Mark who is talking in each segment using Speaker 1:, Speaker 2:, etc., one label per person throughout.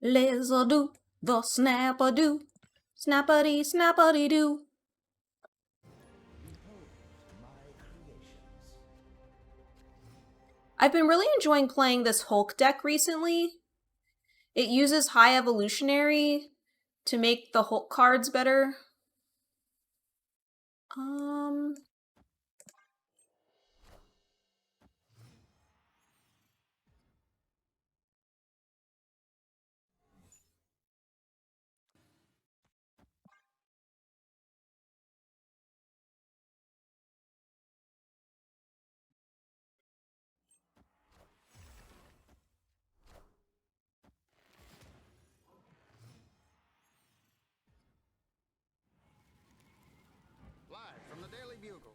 Speaker 1: Les do the snap-a-doo, snappity snappity doo. I've been really enjoying playing this Hulk deck recently. It uses High Evolutionary to make the Hulk cards better.
Speaker 2: Live from the Daily Bugle.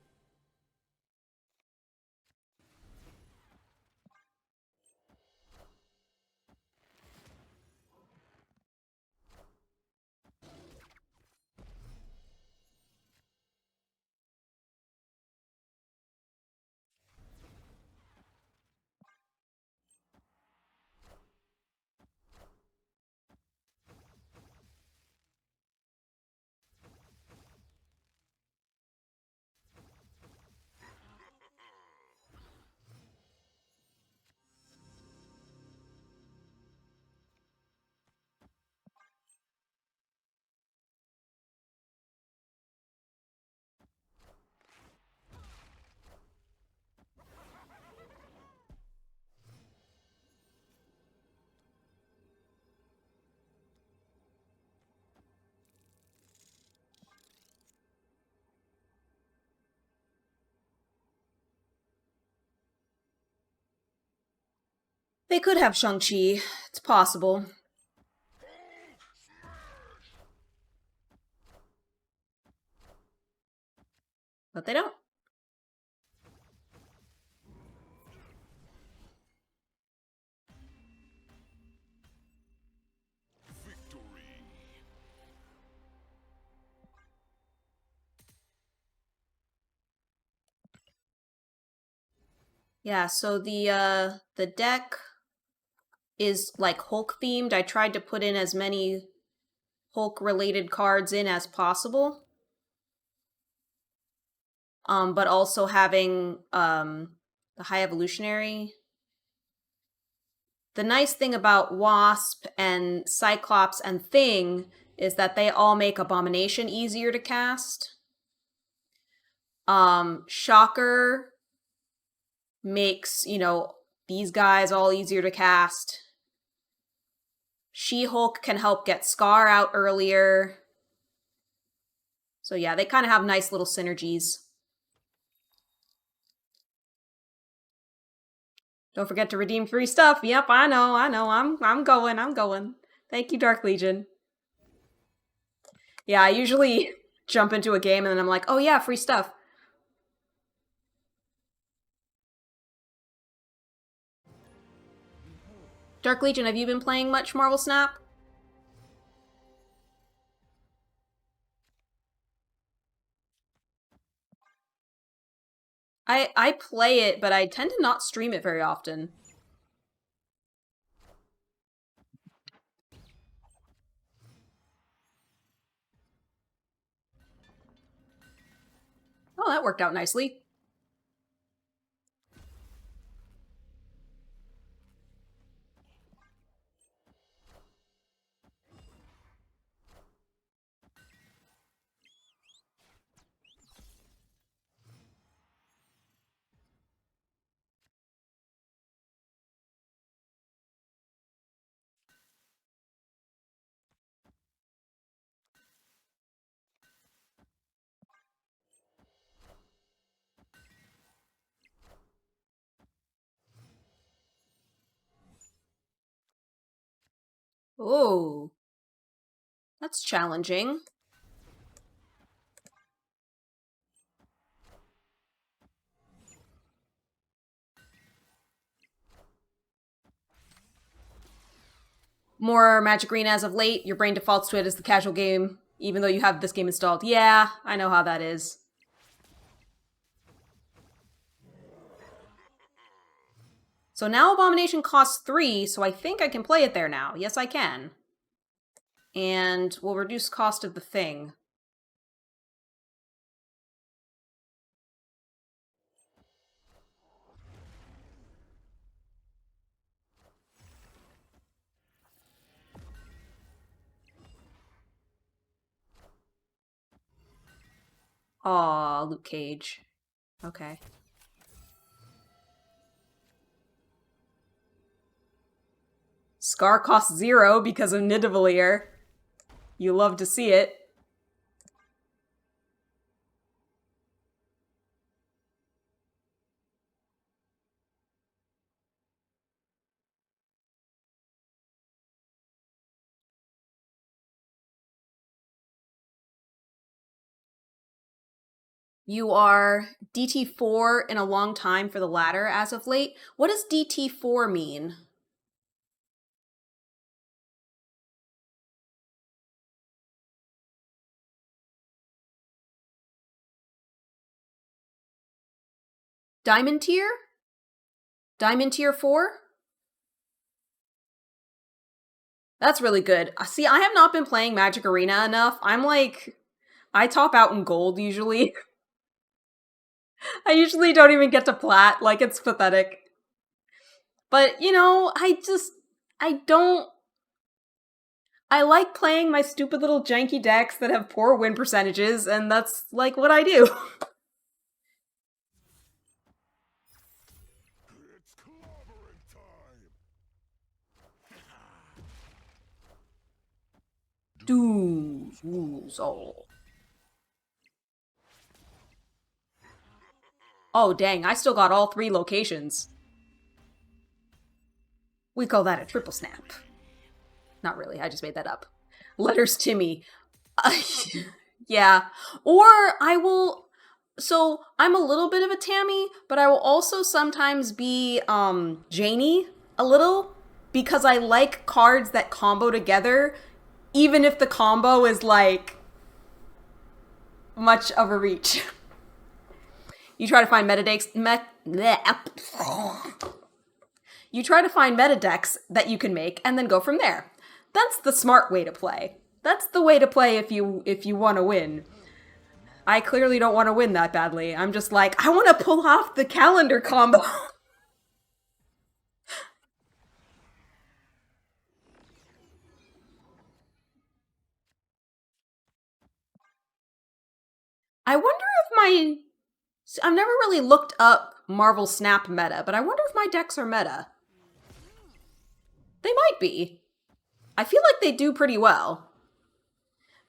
Speaker 1: They could have Shang-Chi. It's possible. But they don't. Yeah, so the deck is like Hulk themed. I tried to put in as many Hulk related cards in as possible. But also having the High Evolutionary. The nice thing about Wasp and Cyclops and Thing is that they all make Abomination easier to cast. Shocker makes, these guys all easier to cast. She-Hulk can help get Scar out earlier. So yeah, they kind of have nice little synergies. Don't forget to redeem free stuff. Yep, I know. I'm going. Thank you, Dark Legion. Yeah, I usually jump into a game and then I'm like, oh yeah, free stuff. Dark Legion, have you been playing much Marvel Snap? I play it, but I tend to not stream it very often. Oh, that worked out nicely. Oh, that's challenging. More Magic Arena as of late. Your brain defaults to it as the casual game, even though you have this game installed. Yeah, I know how that is. So now Abomination costs 3, so I think I can play it there now. Yes, I can. and will reduce cost of the thing. Aw, Luke Cage. Okay. Scar costs 0 because of Nidavellir. You love to see it. You are DT4 in a long time for the ladder as of late. What does DT4 mean? Diamond tier? Diamond tier 4? That's really good. See, I have not been playing Magic Arena enough. I top out in gold usually. I usually don't even get to plat. Like, it's pathetic. But, you know, I like playing my stupid little janky decks that have poor win percentages, and that's, like, what I do. Doozle. Oh, dang, I still got all 3 locations. We call that a triple snap. Not really, I just made that up. Letters Timmy. Yeah. Or I will... So, I'm a little bit of a Tammy, but I will also sometimes be, Janie a little, because I like cards that combo together, even if the combo is, like, much of a reach. You try to find you try to find meta decks that you can make, and then go from there. That's the smart way to play. That's the way to play if you want to win. I clearly don't want to win that badly. I'm just like, I want to pull off the calendar combo. I wonder if I've never really looked up Marvel Snap meta, but I wonder if my decks are meta. They might be. I feel like they do pretty well.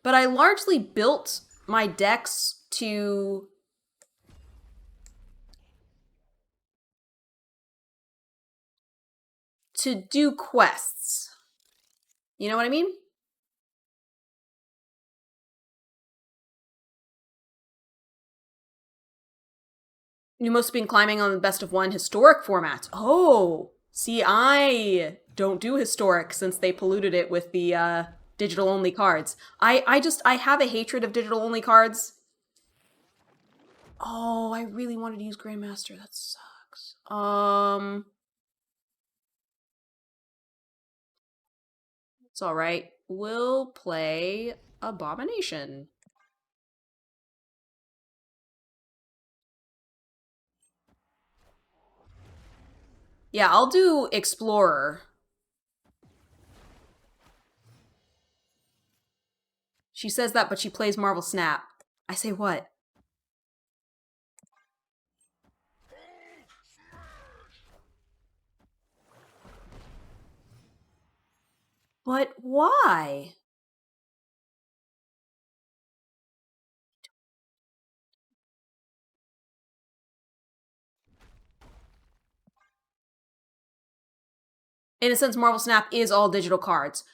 Speaker 1: But I largely built my decks to do quests. You know what I mean? You must have been climbing on the best of 1 historic format. Oh, see, I don't do historic since they polluted it with the digital only cards. I have a hatred of digital only cards. Oh, I really wanted to use Grandmaster. That sucks. It's all right. We'll play Abomination. Yeah, I'll do Explorer. She says that, but she plays Marvel Snap. I say what? But why? In a sense, Marvel Snap is all digital cards.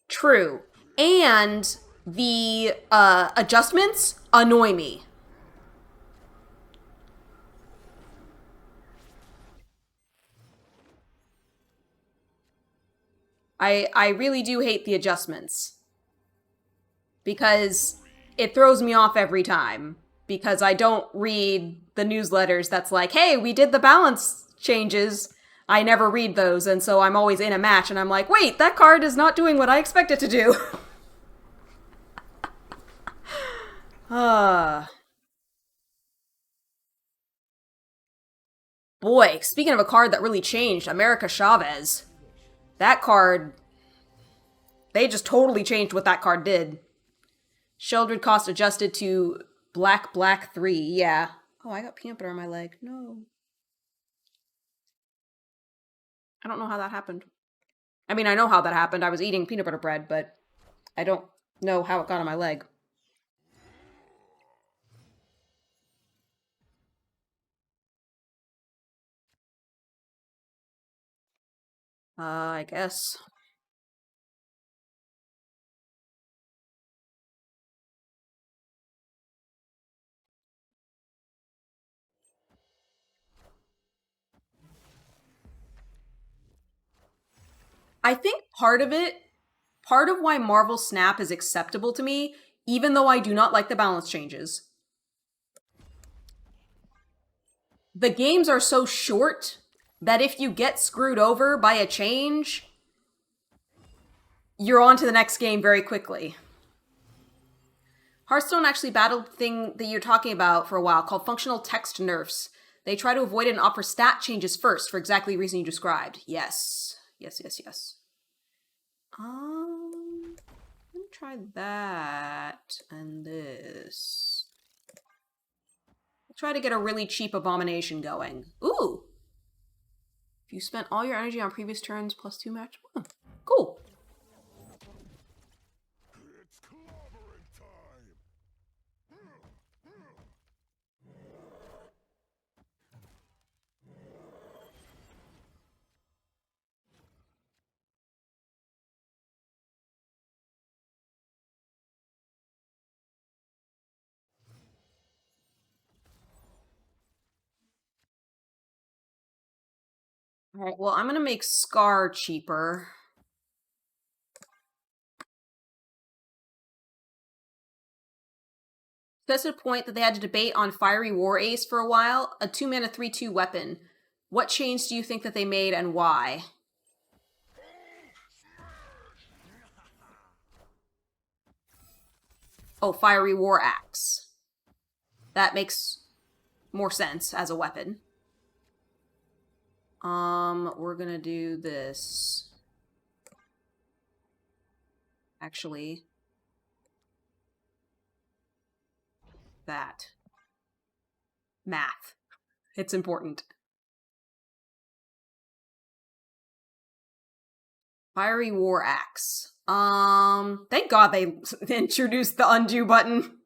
Speaker 1: True. And the adjustments annoy me. I really do hate the adjustments. Because it throws me off every time. Because I don't read the newsletters that's like, hey, we did the balance changes. I never read those, and so I'm always in a match, and I'm like, wait, that card is not doing what I expect it to do. Boy, speaking of a card that really changed, America Chavez. That card, they just totally changed what that card did. Sheldred cost adjusted to black 3. Yeah. Oh, I got peanut butter on my leg. No. I don't know how that happened. I mean, I know how that happened. I was eating peanut butter bread, but I don't know how it got on my leg. I guess. I think part of why Marvel Snap is acceptable to me, even though I do not like the balance changes. The games are so short that if you get screwed over by a change, you're on to the next game very quickly. Hearthstone actually battled the thing that you're talking about for a while called functional text nerfs. They try to avoid it and offer stat changes first for exactly the reason you described. Yes. Yes. Let me try that and this. I'll try to get a really cheap abomination going. Ooh! If you spent all your energy on previous turns plus 2 match. Cool.
Speaker 2: It's clobbering time.
Speaker 1: Alright, well, I'm gonna make Scar cheaper. That's a point that they had to debate on Fiery War Ace for a while, a 2-mana 3/2 weapon. What change do you think that they made and why? Oh, Fiery War Axe. That makes more sense as a weapon. We're gonna do this. Actually, that. Math. It's important. Fiery War Axe. Thank God they introduced the undo button.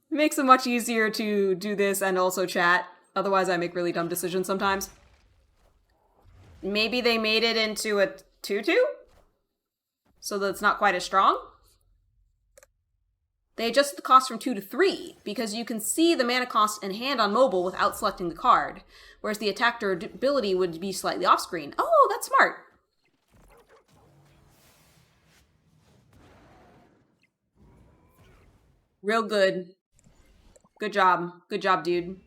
Speaker 1: It makes it much easier to do this and also chat. Otherwise, I make really dumb decisions sometimes. Maybe they made it into a 2/2? So that it's not quite as strong? They adjusted the cost from 2 to 3, because you can see the mana cost in hand on mobile without selecting the card, whereas the attack durability would be slightly off screen. Oh, that's smart. Real good. Good job. Good job, dude.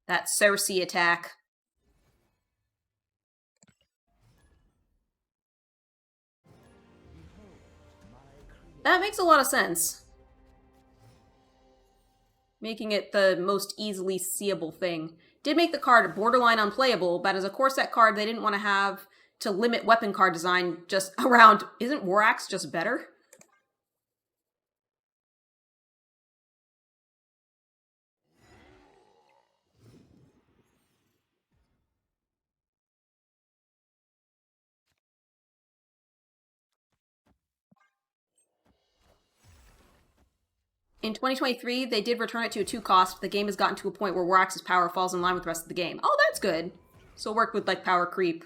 Speaker 1: That Cersei attack. That makes a lot of sense. Making it the most easily seeable thing. Did make the card borderline unplayable, but as a core set card, they didn't want to have to limit weapon card design just around. Isn't War Axe just better? In 2023, they did return it to a 2 cost. The game has gotten to a point where War Axe's power falls in line with the rest of the game. Oh, that's good. So it worked with like power creep.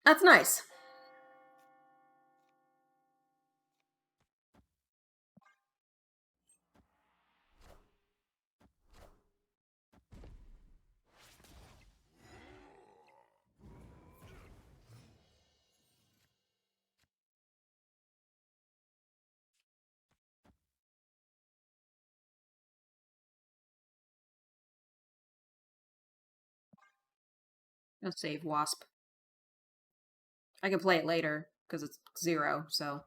Speaker 1: That's nice. I'll save Wasp. I can play it later, because it's 0, so...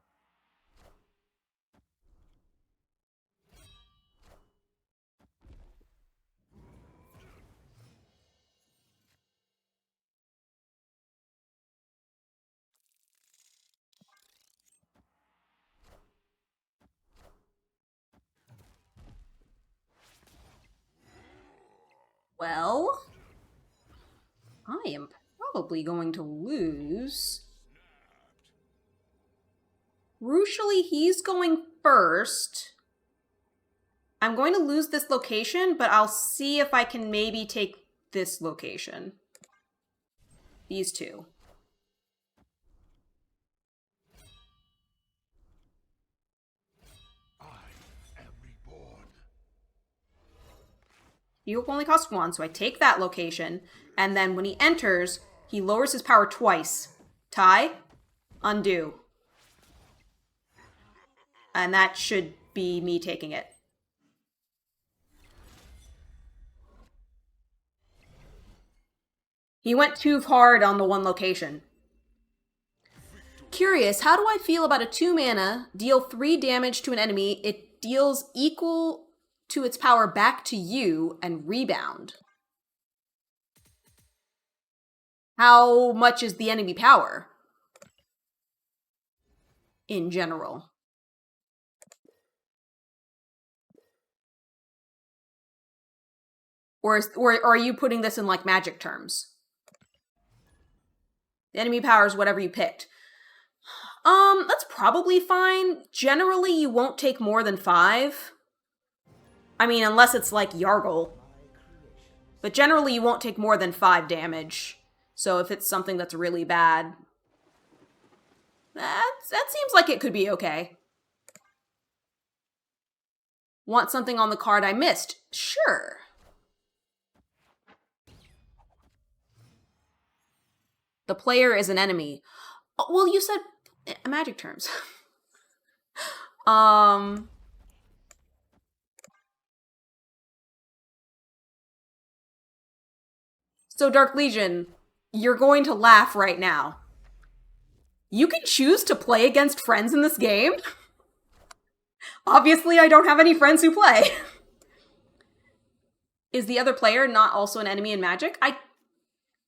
Speaker 1: Well, I am probably going to lose. Crucially, he's going first. I'm going to lose this location, but I'll see if I can maybe take this location. These two.
Speaker 2: I am reborn.
Speaker 1: He only costs 1, so I take that location, and then when he enters, he lowers his power twice. Tie, undo. And that should be me taking it. He went too hard on the one location. Curious, how do I feel about a 2 mana, deal 3 damage to an enemy, it deals equal to its power back to you, and rebound? How much is the enemy power? In general. Or are you putting this in, like, Magic terms? The enemy power is whatever you picked. That's probably fine. Generally, you won't take more than 5. I mean, unless it's like Yargle. But generally, you won't take more than 5 damage. So if it's something that's really bad, that seems like it could be okay. Want something on the card I missed? Sure. The player is an enemy. Oh, well, you said Magic terms. So Dark Legion, you're going to laugh right now. You can choose to play against friends in this game? Obviously, I don't have any friends who play. Is the other player not also an enemy in Magic?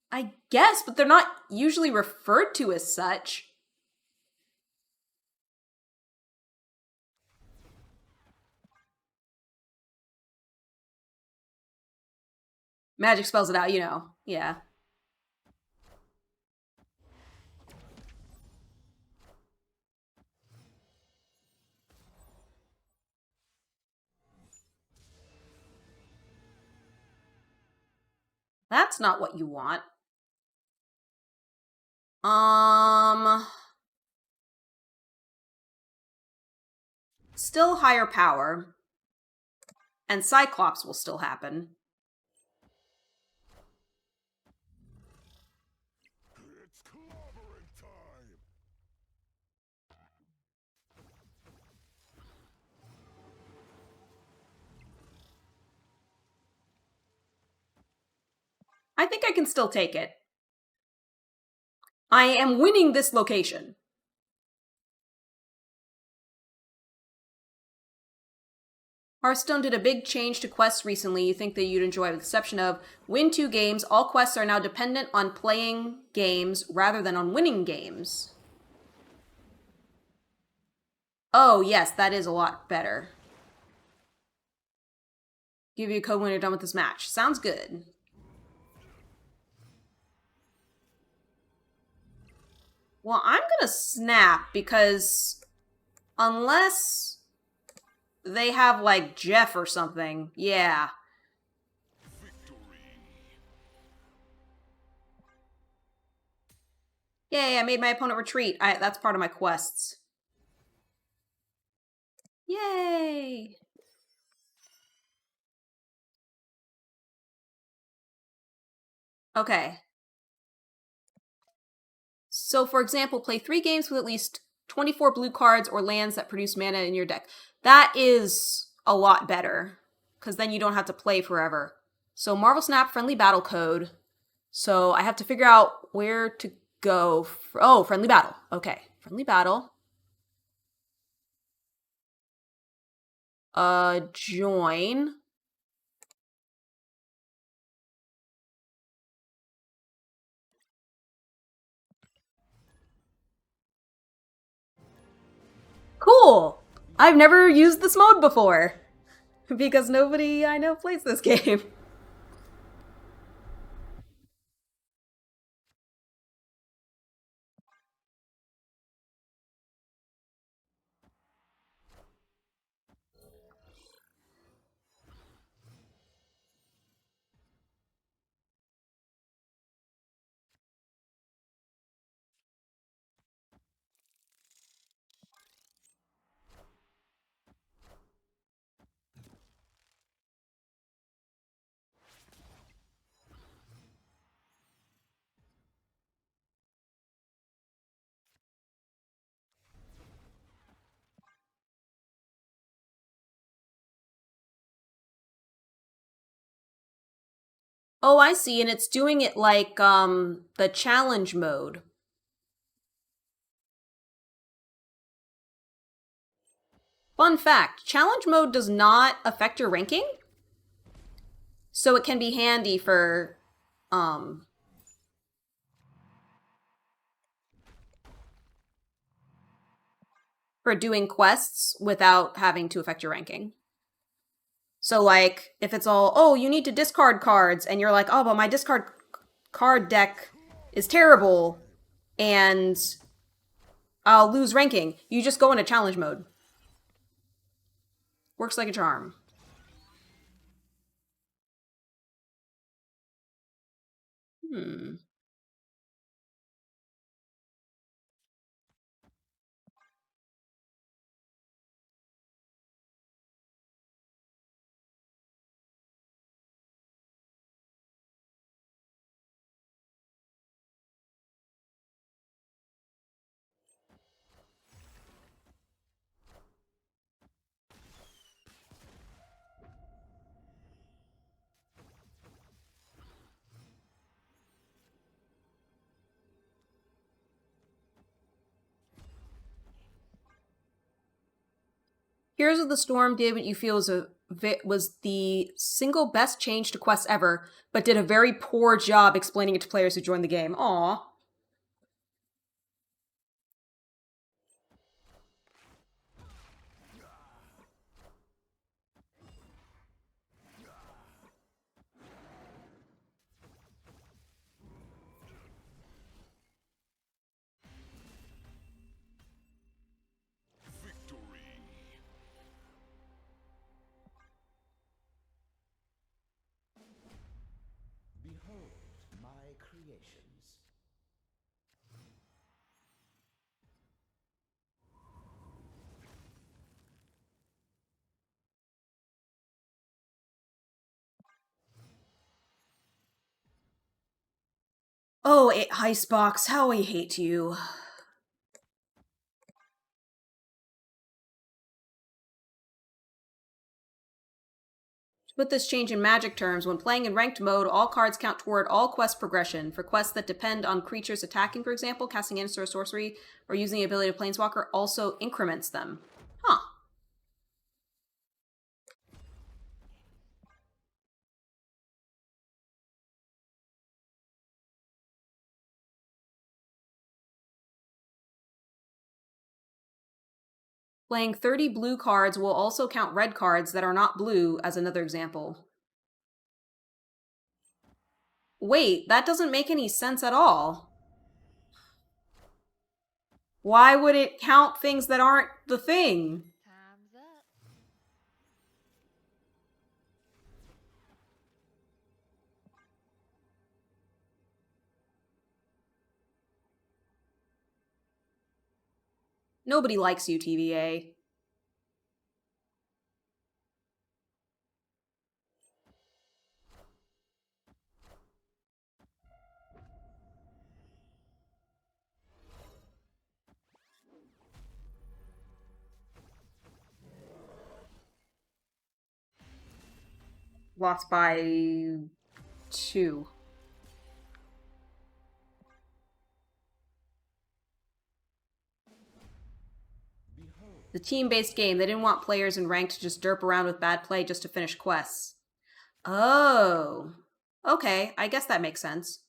Speaker 1: I guess, but they're not usually referred to as such. Magic spells it out, you know. Yeah. That's not what you want. Still higher power. And Cyclops will still happen.
Speaker 2: It's clobbering time.
Speaker 1: I think I can still take it. I am winning this location. Hearthstone did a big change to quests recently you think that you'd enjoy, with the exception of win 2 games. All quests are now dependent on playing games rather than on winning games. Oh, yes, that is a lot better. Give you a code when you're done with this match. Sounds good. Well, I'm gonna snap because unless they have, like, Jeff or something, yeah. Yay, I made my opponent retreat. That's part of my quests. Yay! Okay. So, for example, play 3 games with at least 24 blue cards or lands that produce mana in your deck. That is a lot better, because then you don't have to play forever. So, Marvel Snap, friendly battle code. So I have to figure out where to go. Oh, friendly battle. Okay, friendly battle. Join. Cool! I've never used this mode before. Because nobody I know plays this game. Oh, I see, and it's doing it like, the challenge mode. Fun fact, challenge mode does not affect your ranking, so it can be handy um, for doing quests without having to affect your ranking. So, like, if it's all, oh, you need to discard cards, and you're like, oh, but my discard card deck is terrible, and I'll lose ranking, you just go into challenge mode. Works like a charm. Hmm. Heroes of the Storm did what you feel was the single best change to quests ever, but did a very poor job explaining it to players who joined the game. Aww.
Speaker 2: Victory.
Speaker 3: Behold my creations.
Speaker 1: Oh, Icebox, how I hate you. To put this change in Magic terms, when playing in ranked mode, all cards count toward all quest progression. For quests that depend on creatures attacking, for example, casting instant or sorcery, or using the ability of Planeswalker also increments them. Huh. Playing 30 blue cards will also count red cards that are not blue as another example. Wait, that doesn't make any sense at all. Why would it count things that aren't the thing?
Speaker 4: Time's up.
Speaker 1: Nobody likes you, TVA. Lost by 2. The team-based game. They didn't want players in rank to just derp around with bad play just to finish quests. Oh. Okay, I guess that makes sense.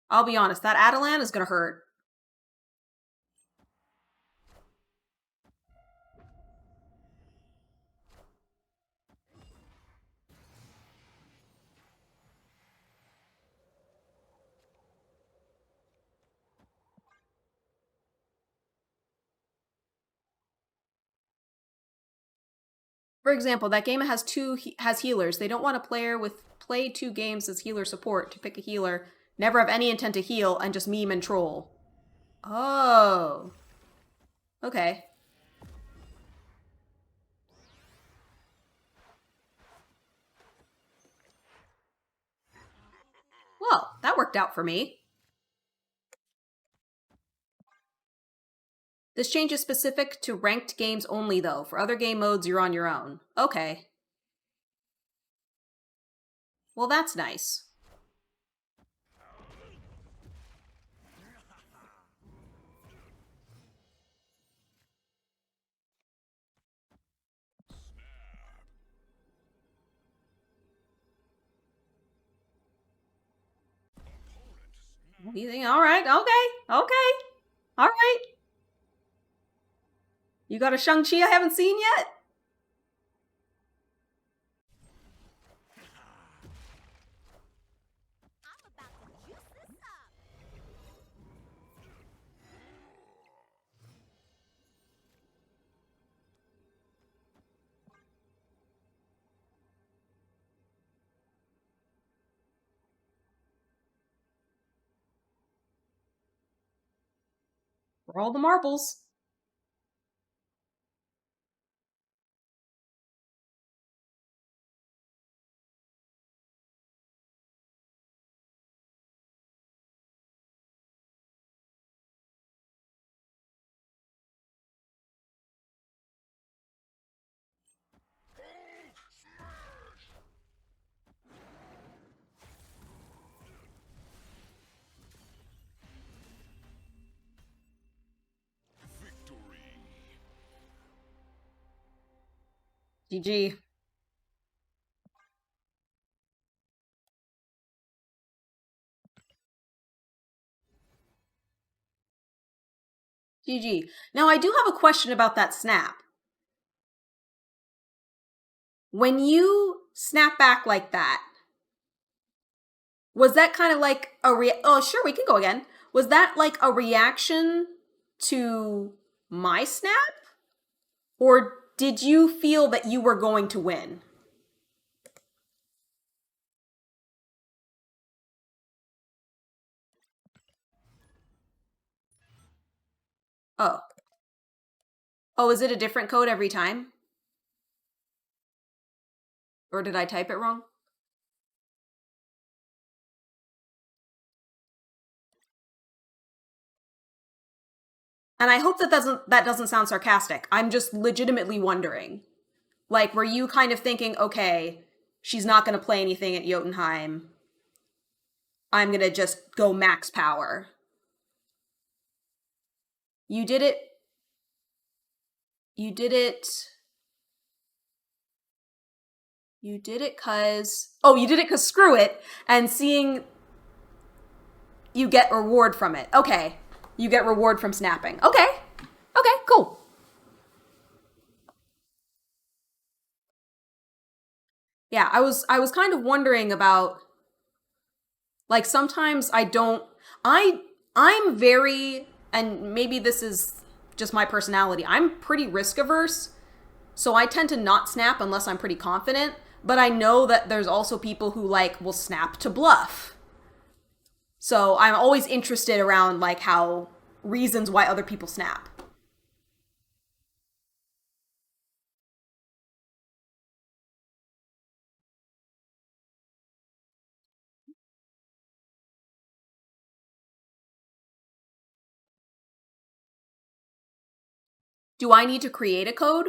Speaker 1: I'll be honest, that Adelan is gonna hurt. For example, that game has has healers. They don't want a player with play 2 games as healer support to pick a healer, never have any intent to heal, and just meme and troll. Oh. Okay. Well, that worked out for me. This change is specific to ranked games only, though. For other game modes, you're on your own. Okay. Well, that's nice. All right, okay. All right. You got a Shang-Chi I haven't seen yet? For all the marbles.
Speaker 2: Victory.
Speaker 1: GG. GG. Now, I do have a question about that snap. When you snap back like that, was that kind of like a oh, sure, we can go again. Was that like a reaction to my snap? Or did you feel that you were going to win? Oh. Oh, is it a different code every time? Or did I type it wrong? And I hope that doesn't sound sarcastic. I'm just legitimately wondering. Like, were you kind of thinking, okay, she's not going to play anything at Jotunheim. I'm going to just go max power. You did it. You did it. You did it because... Oh, you did it because screw it. And seeing you get reward from it. Okay. You get reward from snapping. Okay. Okay, cool. Yeah, I was kind of wondering about, like, sometimes I'm very, and maybe this is just my personality, I'm pretty risk averse, so I tend to not snap unless I'm pretty confident, but I know that there's also people who, like, will snap to bluff. So I'm always interested around, like, how reasons why other people snap. Do I need to create a code?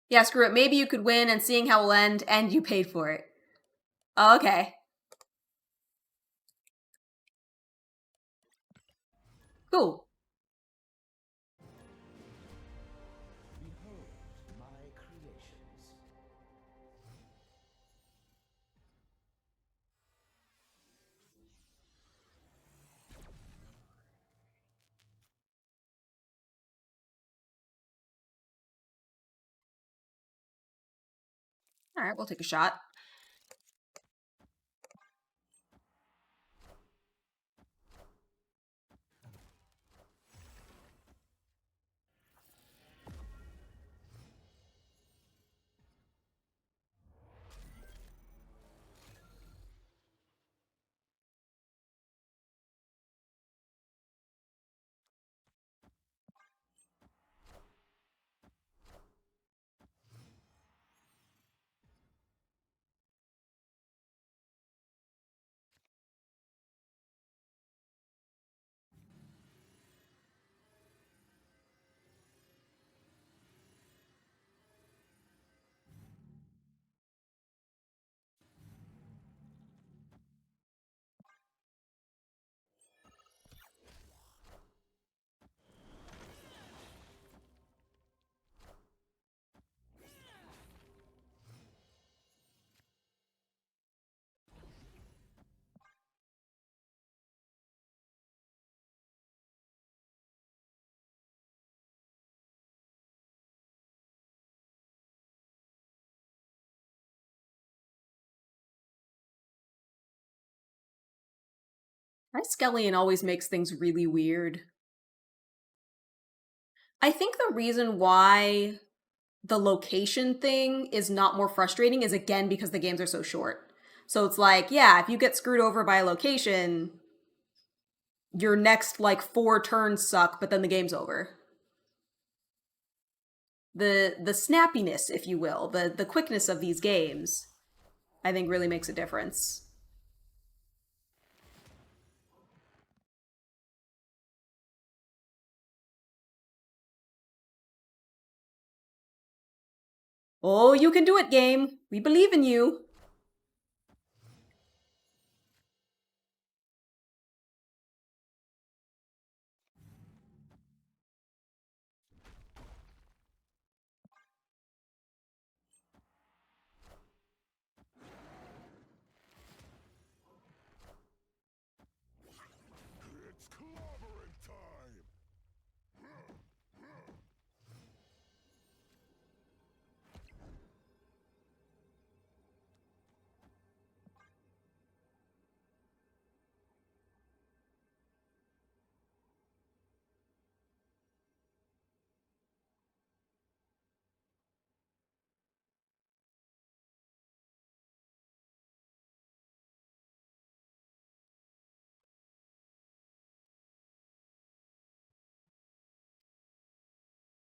Speaker 1: Yeah, screw it. Maybe you could win and seeing how it'll end, and you paid for it. Oh, okay. Cool.
Speaker 3: Behold my creations.
Speaker 1: Alright, we'll take a shot. Triskelion always makes things really weird. I think the reason why the location thing is not more frustrating is again because the games are so short. So it's like, yeah, if you get screwed over by a location, your next like 4 turns suck, but then the game's over. The snappiness, if you will, the quickness of these games, I think really makes a difference. Oh, you can do it, game. We believe in you.
Speaker 2: It's clobbering time!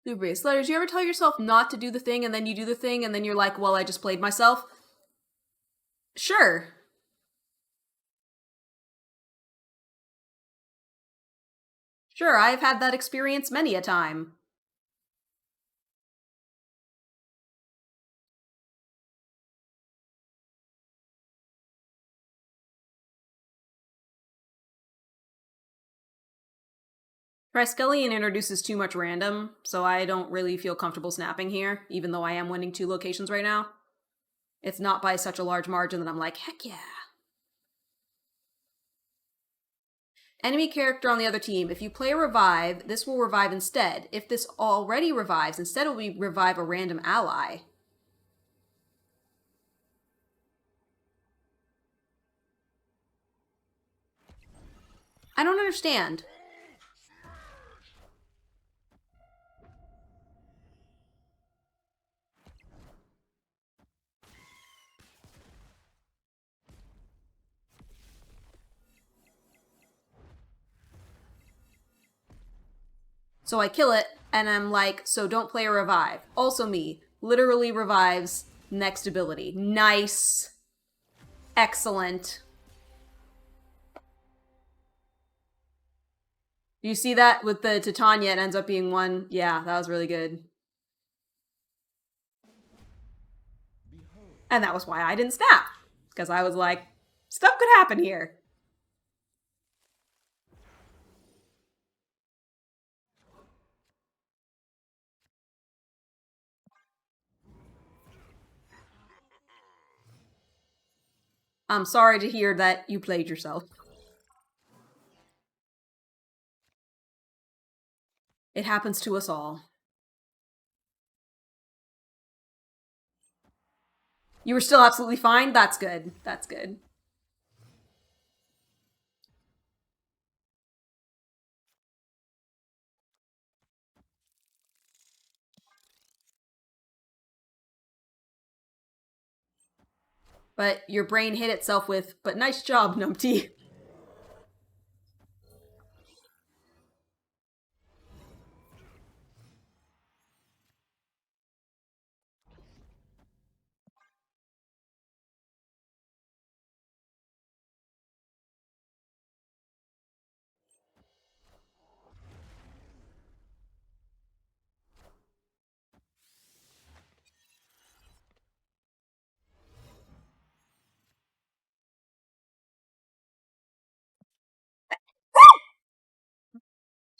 Speaker 1: Blueberry Slayers, you ever tell yourself not to do the thing and then you do the thing and then you're like, well, I just played myself? Sure. Sure, I've had that experience many a time. Triskelion introduces too much random, so I don't really feel comfortable snapping here, even though I am winning 2 locations right now. It's not by such a large margin that I'm like, heck yeah. Enemy character on the other team. If you play a revive, this will revive instead. If this already revives, instead it will revive a random ally. I don't understand. So I kill it, and I'm like, so don't play a revive. Also me. Literally revives next ability. Nice. Excellent. Do you see that with the Titania? It ends up being 1. Yeah, that was really good. And that was why I didn't snap. Because I was like, stuff could happen here. I'm sorry to hear that you played yourself. It happens to us all. You were still absolutely fine? That's good. That's good. But your brain hit itself with, but nice job, Numpty.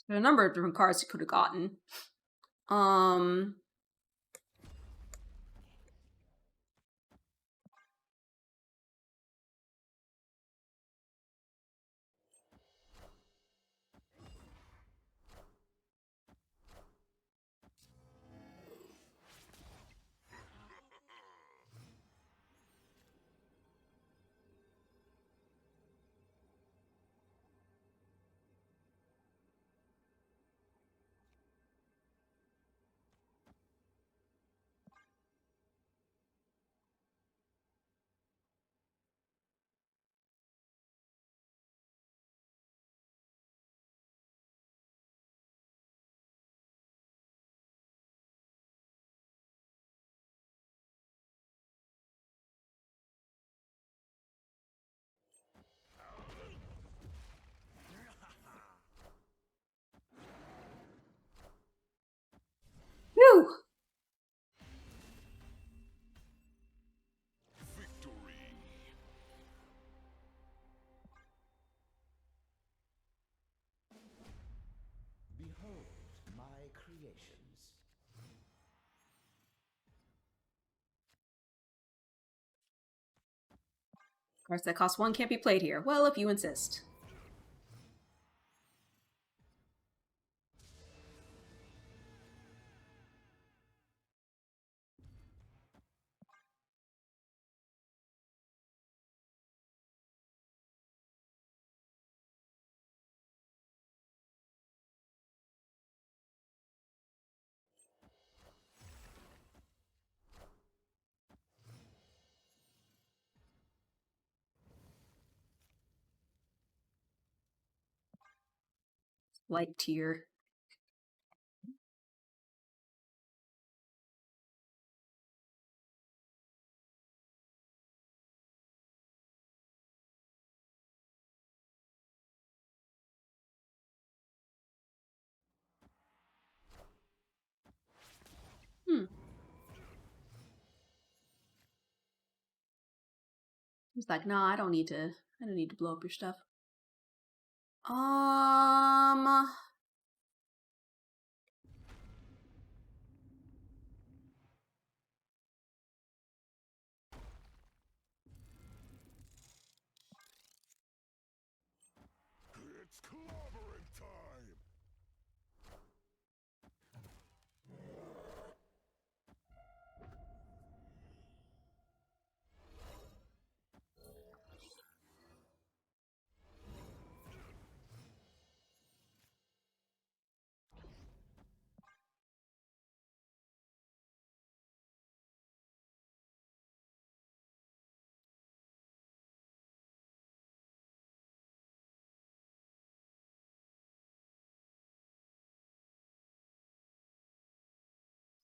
Speaker 1: There are a number of different cards you could have gotten. Whew.
Speaker 2: Victory.
Speaker 3: Behold my creations.
Speaker 1: Cards that cost 1 can't be played here. Well, if you insist. Light tier. He's like, nah, I don't need to blow up your stuff.
Speaker 2: It's clobbering time.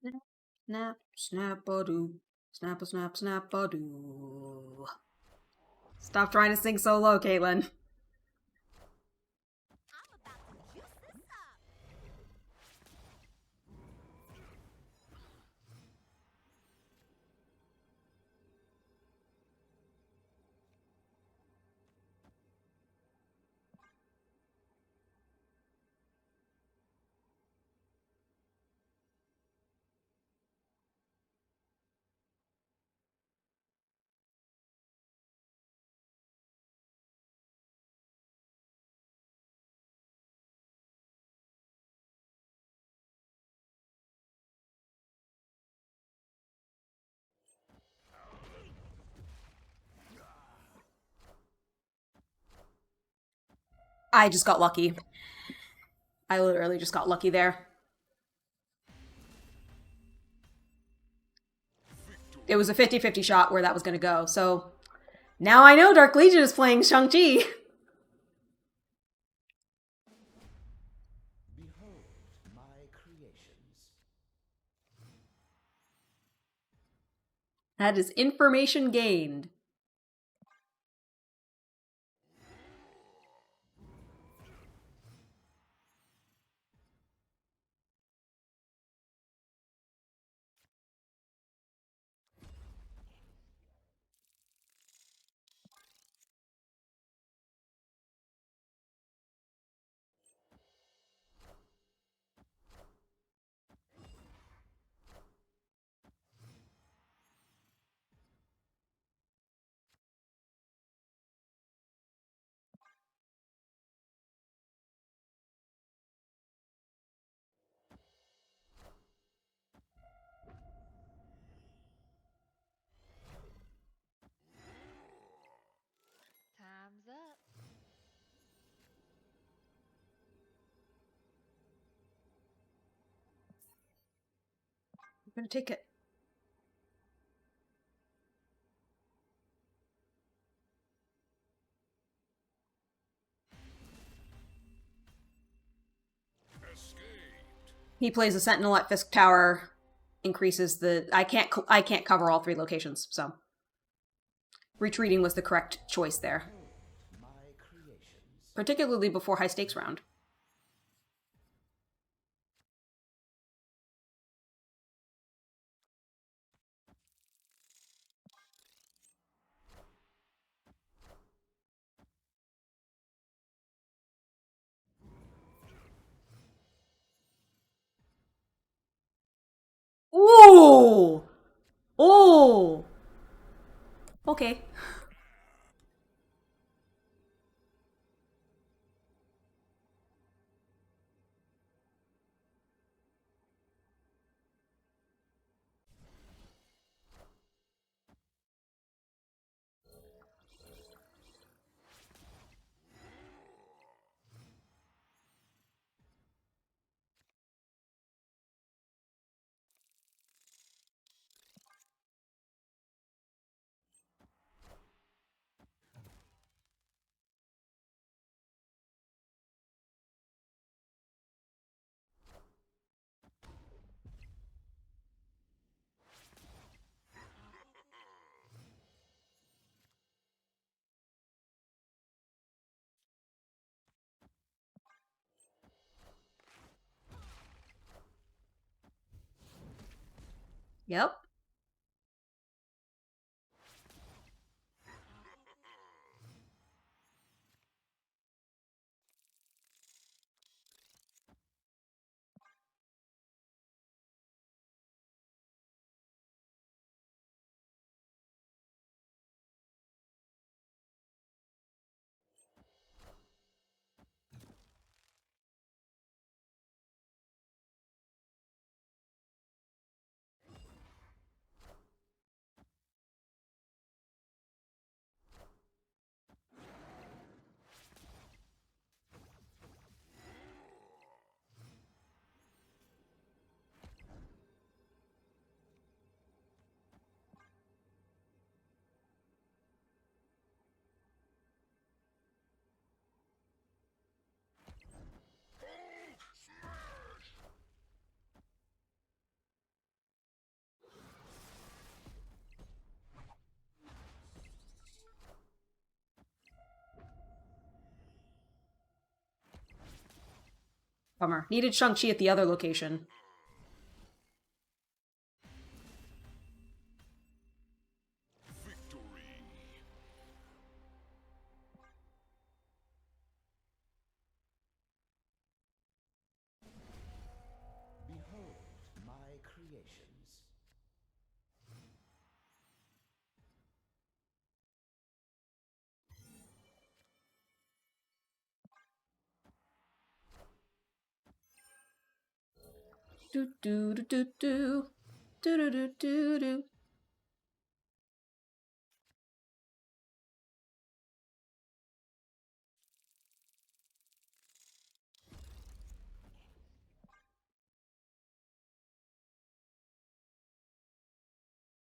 Speaker 1: Snap, snap, snap-a-doo. Snap-a-snap, snap-a-doo. Stop trying to sing so low, Caitlin. I just got lucky. I literally just got lucky there. It was a 50-50 shot where that was going to go. So now I know Dark Legion is playing Shang-Chi.
Speaker 3: Behold my creations.
Speaker 1: That is information gained.
Speaker 4: Time's up.
Speaker 1: I'm going to take it.
Speaker 2: Escaped.
Speaker 1: He plays a Sentinel at Fisk Tower, increases the... I can't cover all 3 locations, so... Retreating was the correct choice there.
Speaker 3: Behold my creations.
Speaker 1: Particularly before high stakes round. Ooh! Ooh! Okay. Yep. Bummer. Needed Shang-Chi at the other location.
Speaker 2: Victory.
Speaker 3: Behold my creations.
Speaker 1: Do do do do do. Do do do do do.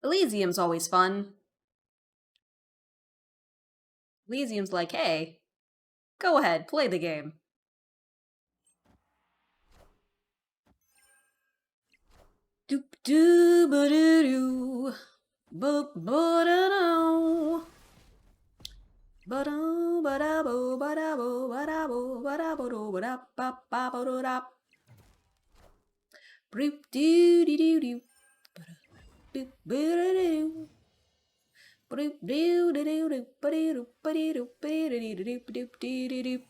Speaker 1: Elysium's always fun. Elysium's like, hey, go ahead, play the game. Doop doo ba doo doo. Boop ba da doo. Ba doo ba da bo ba da bo ba da bo ba da bo do ba da ba ba ba do da. Boop doo doo doo doo. Boop ba da doo. Boop doo doo doo doo ba doo doo ba doo doo ba doo doo doo doo doo doo doo doo.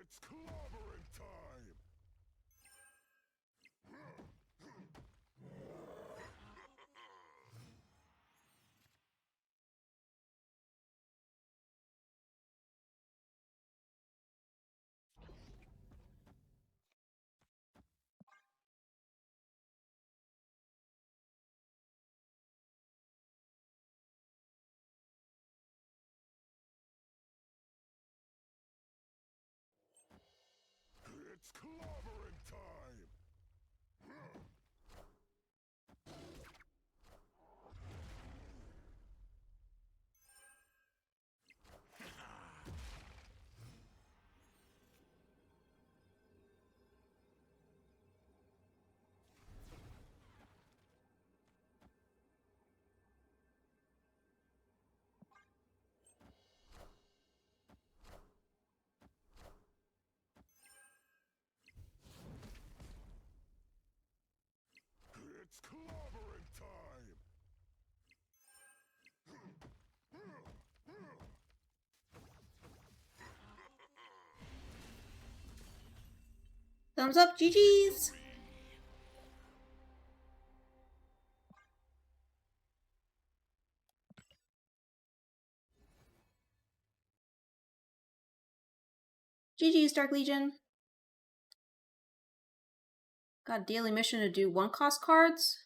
Speaker 2: It's clobbering time. It's clobbering time. It's clobbering time.
Speaker 1: Thumbs up, GG's! GG's, Dark Legion. Got a daily mission to do 1-cost cards.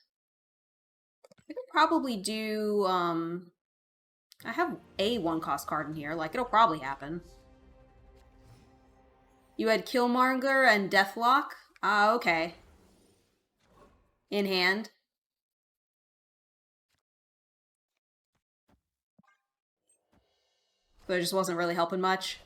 Speaker 1: I could probably do, I have a 1-cost card in here, like, it'll probably happen. You had Killmonger and Deathlock? Ah, okay. In hand. But it just wasn't really helping much.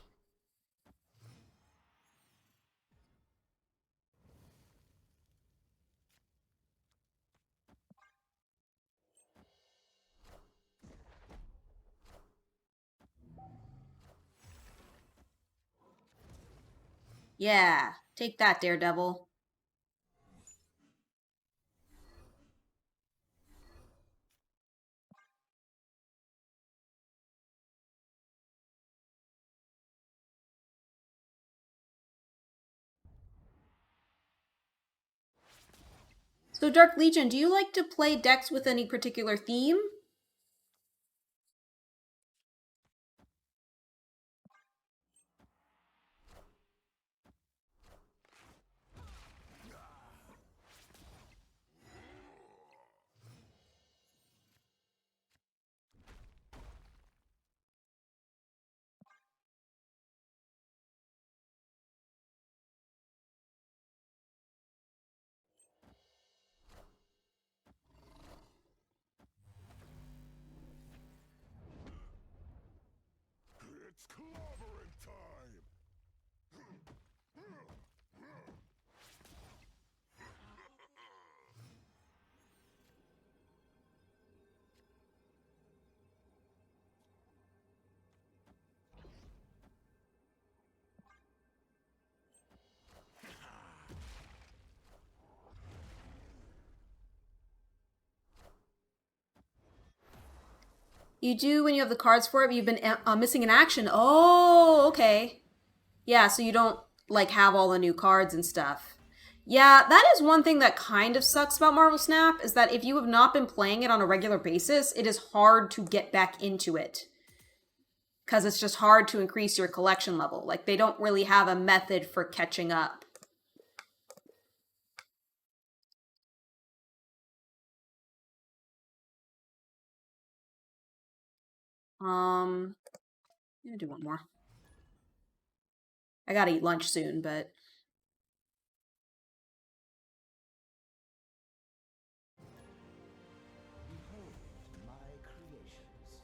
Speaker 1: Yeah, take that, Daredevil. So, Dark Legion, do you like to play decks with any particular theme?
Speaker 2: It's clobbering time!
Speaker 1: You do when you have the cards for it, but you've been missing in action. Oh, okay. Yeah, so you don't, like, have all the new cards and stuff. Yeah, that is one thing that kind of sucks about Marvel Snap, is that if you have not been playing it on a regular basis, it is hard to get back into it. Because it's just hard to increase your collection level. Like, they don't really have a method for catching up. I'm gonna do one more. I gotta eat lunch soon, but...
Speaker 3: Behold my creations.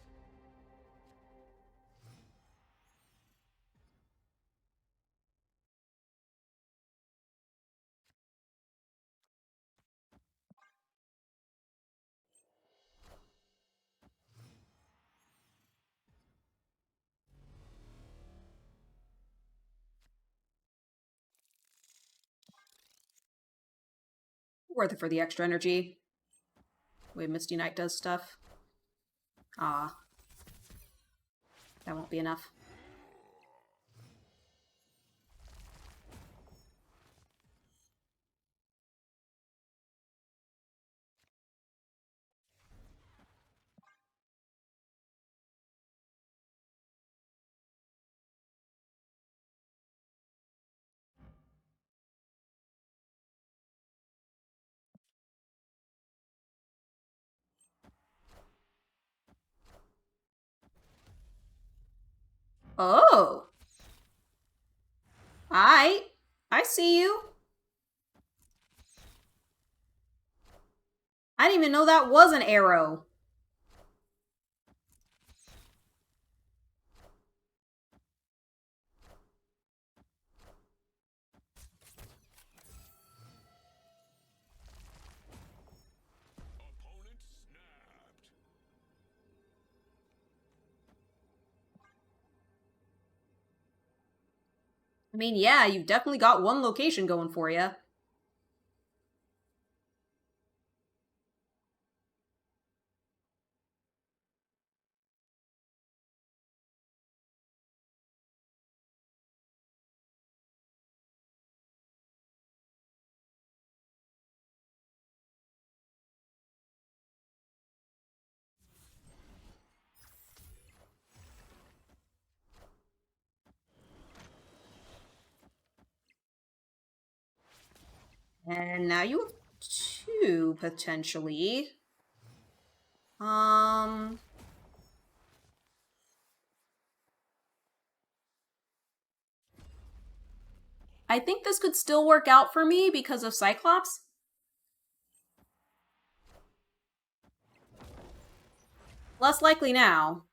Speaker 1: Worth it for the extra energy. The way Misty Knight does stuff. Ah. That won't be enough. Oh! I see you. I didn't even know that was an arrow.
Speaker 2: Opponent snapped!
Speaker 1: I mean, yeah, you've definitely got one location going for you. And now you have two, potentially. I think this could still work out for me because of Cyclops. Less likely now.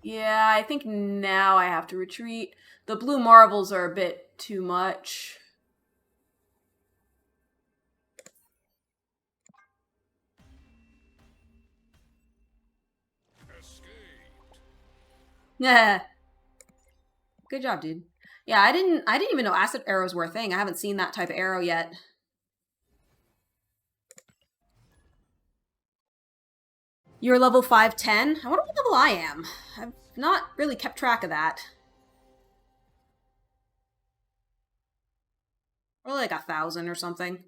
Speaker 1: Yeah, I think now I have to retreat. The blue marbles are a bit too much.
Speaker 2: Escaped!
Speaker 1: Yeah. Good job, dude. Yeah, I didn't even know acid arrows were a thing. I haven't seen that type of arrow yet. You're level 510? I wonder what level I am. I've not really kept track of that. Probably like 1,000 or something.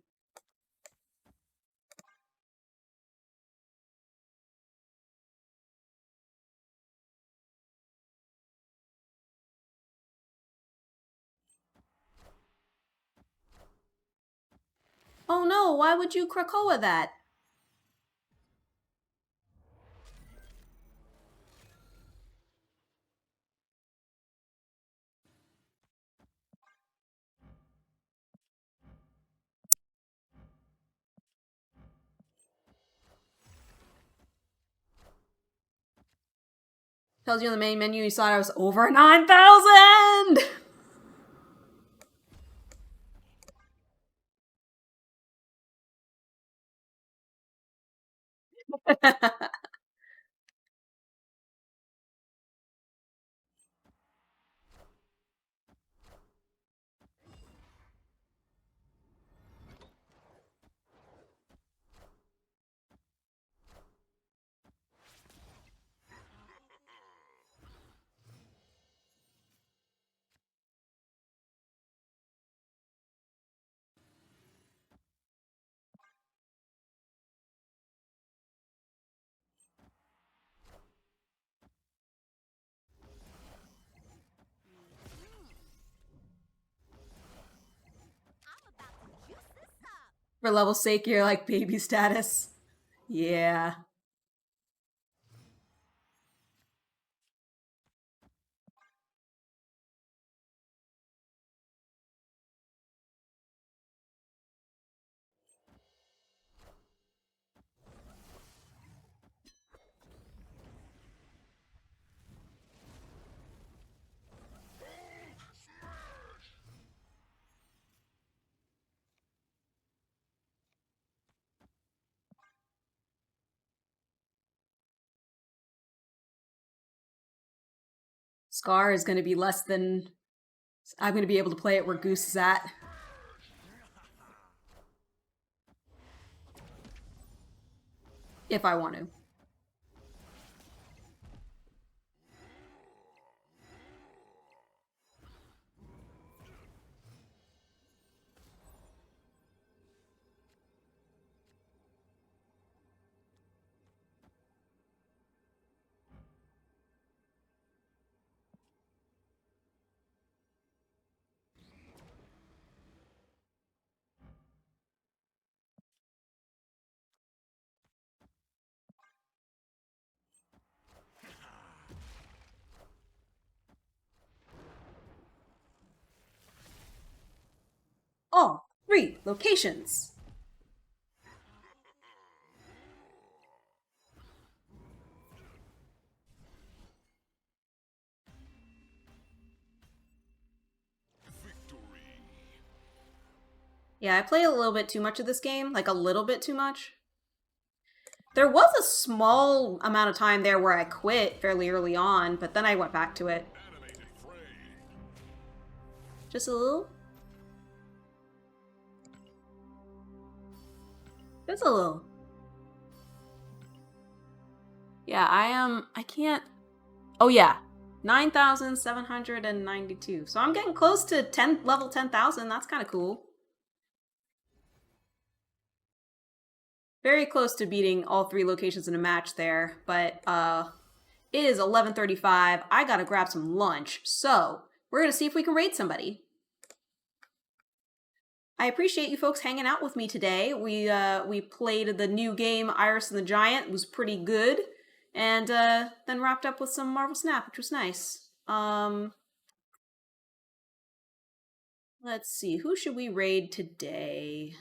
Speaker 1: Oh no, why would you Krakoa that? Tells you on the main menu you thought I was over 9,000! For level's sake, you're like baby status. Yeah. Scar is going to be less than... I'm going to be able to play it where Goose is at. If I want to. All 3 locations.
Speaker 2: Victory.
Speaker 1: Yeah, I play a little bit too much of this game. Like, a little bit too much. There was a small amount of time there where I quit fairly early on, but then I went back to it.
Speaker 2: Animated fray.
Speaker 1: Just a little. Just a little. Yeah, I can't... Oh yeah, 9,792. So I'm getting close to level 10,000. That's kind of cool. Very close to beating all 3 locations in a match there, but it is 11:35. I gotta grab some lunch, so we're gonna see if we can raid somebody. I appreciate you folks hanging out with me today. We played the new game Iris and the Giant. It was pretty good, and then wrapped up with some Marvel Snap, which was nice. Let's see, who should we raid today?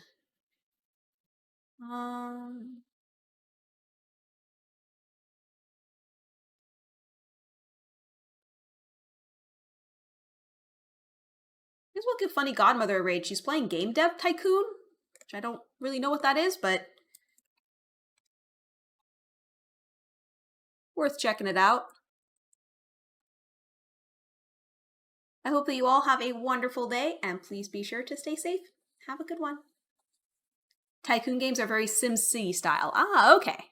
Speaker 1: Here's what give Funny Godmother a raid. She's playing Game Dev Tycoon, which I don't really know what that is, but worth checking it out. I hope that you all have a wonderful day, and please be sure to stay safe. Have a good one. Tycoon games are very SimCity style. Ah, okay.